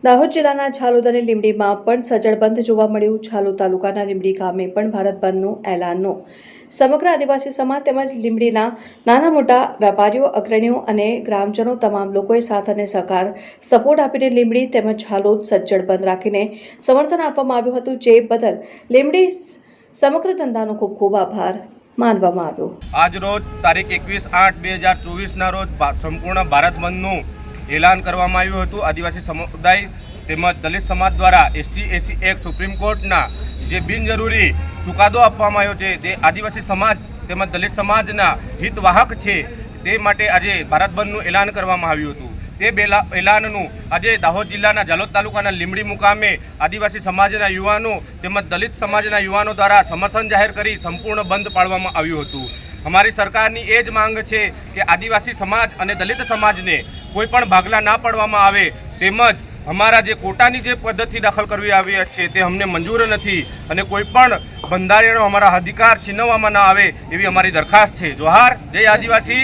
દાહોદ જિલ્લાના ઝાલોદ અને લીંબડીમાં પણ સજ્જડ બંધ જોવા મળ્યું। ઝાલોદ તાલુકાના લીંબડી ગામે પણ ભારત બંધનું એલાનનો સમગ્ર આદિવાસી સમાજ તેમજ લીંબડીના નાના મોટા વેપારીઓ, અગ્રણીઓ અને ગ્રામજનો તમામ લોકોએ સાથ અને સહકાર સપોર્ટ આપીને લીંબડી તેમજ ઝાલોદ સજ્જડ બંધ રાખીને સમર્થન આપવામાં આવ્યું હતું, જે બદલ લીંબડી સમગ્ર ધંધાનો ખૂબ ખૂબ આભાર માનવામાં આવ્યો। આજ રોજ તારીખ 21/8/2024 રોજ સંપૂર્ણ ભારત બંધનું એલાન કરવામાં આવ્યું હતું। આદિવાસી સમુદાય તેમજ દલિત સમાજ દ્વારા ST/SC એક્ટ સુપ્રીમ કોર્ટના જે બિનજરૂરી ચુકાદો આપવામાં આવ્યો છે તે આદિવાસી સમાજ તેમજ દલિત સમાજના હિતવાહક છે, તે માટે આજે ભારત બંધનું એલાન કરવામાં આવ્યું હતું। તે એલાનનું આજે દાહોદ જિલ્લાના ઝાલોદ તાલુકાના લીંબડી મુકામે આદિવાસી સમાજના યુવાનો તેમજ દલિત સમાજના યુવાનો દ્વારા સમર્થન જાહેર કરી સંપૂર્ણ બંધ પાડવામાં આવ્યું હતું। અમારી સરકારની એ જ માંગ છે કે આદિવાસી સમાજ અને દલિત સમાજને કોઈ પણ ભાગલા ના પાડવામાં આવે, તેમજ અમારા જે કોટાની જે પદ્ધતિ દાખલ કરવી આવી છે તે અમને મંજૂર નથી અને કોઈ પણ બંધારણનો અમારા અધિકાર છીનવવામાં ના આવે એવી અમારી દરખાસ્ત છે। જોહાર, જય આદિવાસી।